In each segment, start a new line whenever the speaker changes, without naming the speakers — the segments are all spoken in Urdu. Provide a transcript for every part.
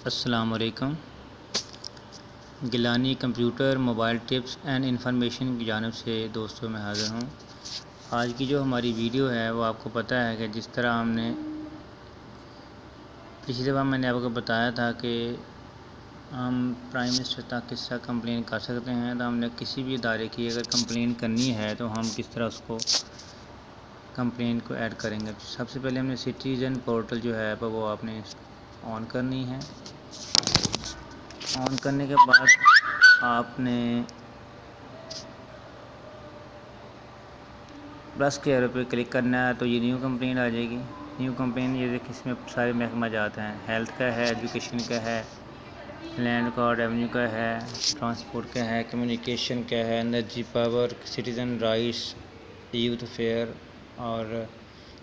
السلام علیکم۔ Gilani computer mobile tips and information کی جانب سے دوستوں میں حاضر ہوں۔ آج کی جو ہماری ویڈیو ہے وہ آپ کو پتہ ہے کہ جس طرح ہم نے پچھلی دفعہ میں نے آپ کو بتایا تھا کہ ہم پرائم منسٹر تک کس طرح کمپلین کر سکتے ہیں، تو ہم نے کسی بھی ادارے کی اگر کمپلین کرنی ہے تو ہم کس طرح اس کو کمپلین کو ایڈ کریں گے۔ سب سے پہلے ہم نے سٹیزن پورٹل جو ہے وہ آپ نے آن کرنی ہے۔ آن کرنے کے بعد آپ نے پلس کے ایرو پہ کلک کرنا ہے تو یہ نیو کمپلین آ جائے گی۔ نیو کمپلین یہ دیکھیں، اس میں سارے محکمہ جات ہیں، ہیلتھ کا ہے، ایجوکیشن کا ہے، لینڈ کا، ریونیو کا ہے، ٹرانسپورٹ کا ہے، کمیونیکیشن کا ہے، energy power, citizen rights, youth fair اور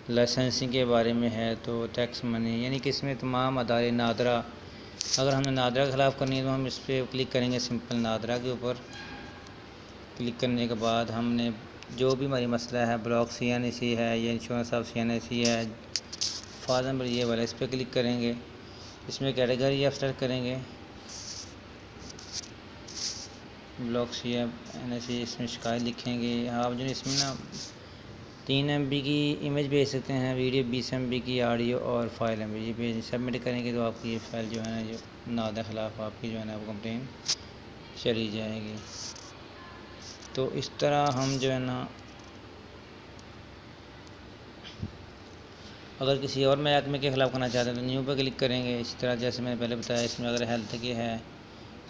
لائسنسنگ کے بارے میں ہے، تو ٹیکس منی، یعنی کہ اس میں تمام ادارے نادرا، اگر ہم نے نادرا کے خلاف کرنی ہے تو ہم اس پہ کلک کریں گے، سمپل نادرا کے اوپر کلک کرنے کے بعد ہم نے جو بھی ہماری مسئلہ ہے، بلاک CNAC ہے یا انشورنس آف CNAC ہے، فارم نمبر یہ والا، اس پہ کلک کریں گے۔ اس میں کیٹیگری آپ سلیکٹ کریں گے، بلاک CNAC، اس میں شکایت لکھیں گے۔ آپ جو اس میں 3 MB کی امیج بھیج سکتے ہیں، ویڈیو 20 MB کی، آڈیو اور فائل MB یہ بھیج سبمٹ کریں گے تو آپ کی یہ فائل جو ہے نا، جو نادرا خلاف آپ کی جو ہے نا وہ کمپلین چلی جائے گی۔ تو اس طرح ہم جو ہے نا اگر کسی اور محکمے کے خلاف کرنا چاہتے ہیں تو نیو پہ کلک کریں گے۔ اسی طرح جیسے میں نے پہلے بتایا، اس میں اگر ہیلتھ کے ہے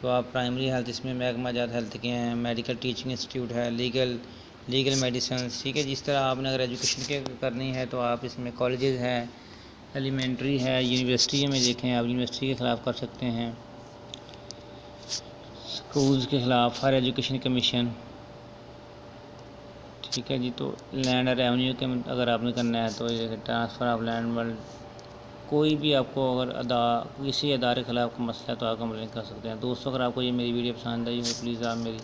تو آپ پرائمری ہیلتھ، اس میں محکمہ جات ہیلتھ کے ہیں، میڈیکل ٹیچنگ انسٹیٹیوٹ ہے، لیگل میڈیسن، ٹھیک ہے۔ جس طرح آپ نے اگر ایجوکیشن کے کرنی ہے تو آپ اس میں کالجز ہے، ایلیمنٹری ہے، یونیورسٹی میں دیکھیں، آپ یونیورسٹی کے خلاف کر سکتے ہیں، اسکولز کے خلاف، ہائر ایجوکیشن کمیشن، ٹھیک ہے جی۔ تو لینڈ اور ریونیو کے اگر آپ نے کرنا ہے تو یہ ٹرانسفر آف لینڈ ورلڈ، کوئی بھی آپ کو اگر کسی ادارے کے خلاف کوئی مسئلہ ہے تو آپ کمپلین کر سکتے ہیں۔ دوستوں اگر آپ کو یہ میری ویڈیو پسند آئی ہے پلیز آپ میری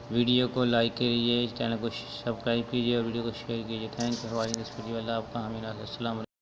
ویڈیو کو لائک کریے، چینل کو سبسکرائب کیجیے اور ویڈیو کو شیئر کیجیے۔ Thank you for watching this video. Allah آپ کا حامی ناصر۔ السلام علیکم۔